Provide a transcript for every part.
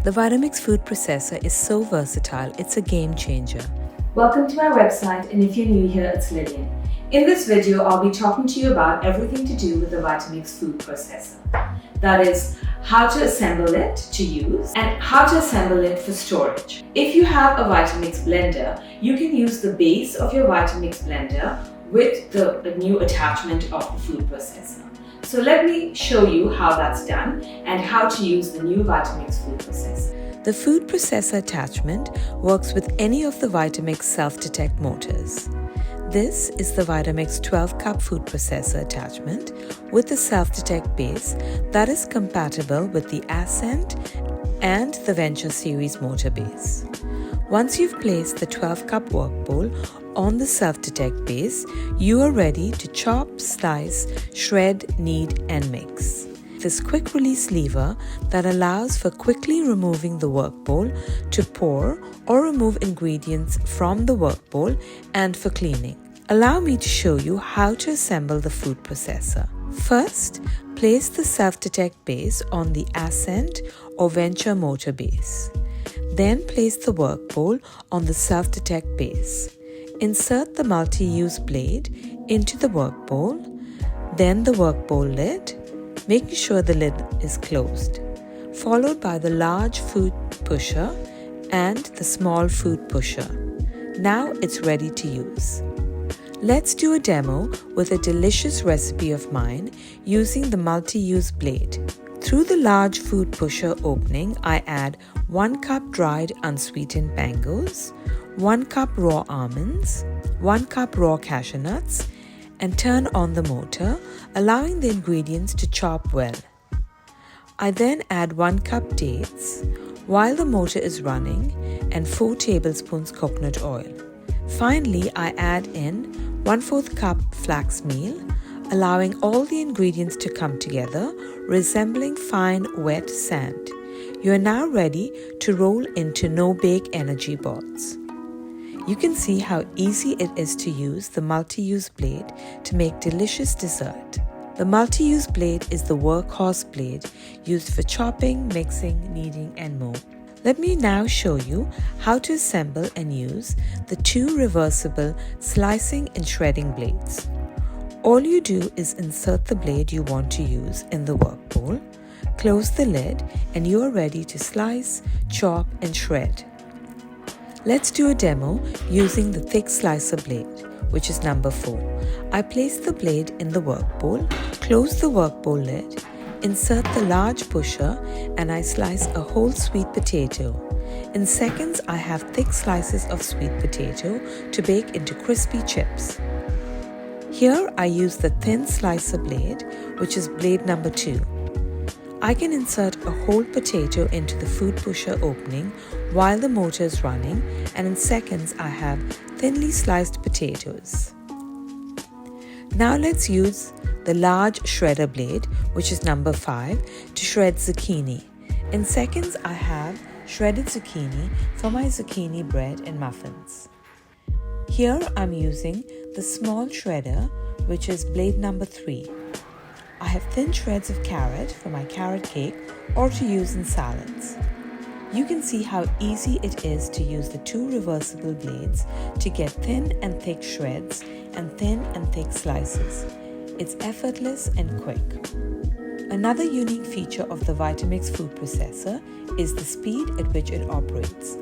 The Vitamix Food Processor is so versatile, it's a game changer. Welcome to my website, and if you're new here, it's Lillian. In this video, I'll be talking to you about everything to do with the Vitamix Food Processor. That is, how to assemble it to use and how to assemble it for storage. If you have a Vitamix blender, you can use the base of your Vitamix blender with the new attachment of the food processor. So let me show you how that's done and how to use the new Vitamix Food Processor. The food processor attachment works with any of the Vitamix self-detect motors. This is the Vitamix 12-cup food processor attachment with the self-detect base that is compatible with the Ascent and the Venture series motor base. Once you've placed the 12-cup work bowl on the self-detect base, you are ready to chop, slice, shred, knead, and mix. This quick release lever that allows for quickly removing the work bowl to pour or remove ingredients from the work bowl and for cleaning. Allow me to show you how to assemble the food processor. First, place the self-detect base on the Ascent or Venture motor base. Then place the work bowl on the self-detect base. Insert the multi-use blade into the work bowl, then the work bowl lid, making sure the lid is closed, followed by the large food pusher and the small food pusher. Now it's ready to use. Let's do a demo with a delicious recipe of mine using the multi-use blade. Through the large food pusher opening, I add 1 cup dried unsweetened mangoes, 1 cup raw almonds, 1 cup raw cashew nuts, and turn on the motor, allowing the ingredients to chop well. I then add 1 cup dates while the motor is running and 4 tablespoons coconut oil. Finally, I add in 1/4 cup flax meal, allowing all the ingredients to come together, resembling fine wet sand. You are now ready to roll into no-bake energy balls. You can see how easy it is to use the multi-use blade to make delicious dessert. The multi-use blade is the workhorse blade used for chopping, mixing, kneading, and more. Let me now show you how to assemble and use the 2 reversible slicing and shredding blades. All you do is insert the blade you want to use in the work bowl, close the lid, and you are ready to slice, chop, and shred. Let's do a demo using the thick slicer blade, which is number 4. I place the blade in the work bowl, close the work bowl lid, insert the large pusher, and I slice a whole sweet potato. In seconds, I have thick slices of sweet potato to bake into crispy chips. Here, I use the thin slicer blade, which is blade number 2. I can insert a whole potato into the food pusher opening while the motor is running, and in seconds I have thinly sliced potatoes. Now let's use the large shredder blade, which is number 5, to shred zucchini. In seconds I have shredded zucchini for my zucchini bread and muffins. Here I'm using the small shredder, which is blade number 3. I have thin shreds of carrot for my carrot cake or to use in salads. You can see how easy it is to use the 2 reversible blades to get thin and thick shreds and thin and thick slices. It's effortless and quick. Another unique feature of the Vitamix Food Processor is the speed at which it operates.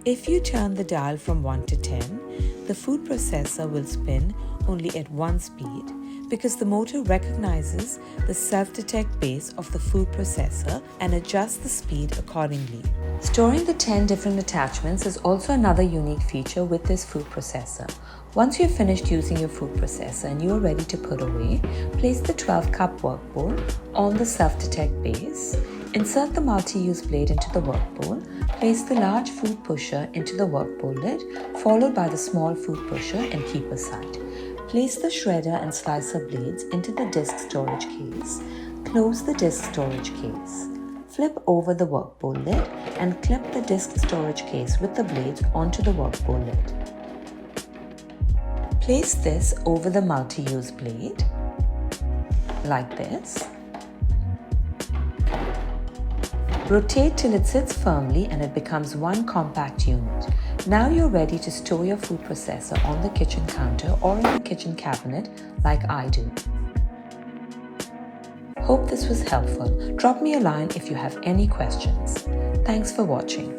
If you turn the dial from 1 to 10, the food processor will spin only at 1 speed, because the motor recognizes the self-detect base of the food processor and adjusts the speed accordingly. Storing the 10 different attachments is also another unique feature with this food processor. Once you've finished using your food processor and you are ready to put away, place the 12-cup work bowl on the self-detect base, insert the multi-use blade into the work bowl, place the large food pusher into the work bowl lid, followed by the small food pusher, and keep aside. Place the shredder and slicer blades into the disc storage case. Close the disc storage case. Flip over the work bowl lid and clip the disc storage case with the blades onto the work bowl lid. Place this over the multi-use blade, like this. Rotate till it sits firmly and it becomes one compact unit. Now you're ready to store your food processor on the kitchen counter or in the kitchen cabinet like I do. Hope this was helpful. Drop me a line if you have any questions. Thanks for watching.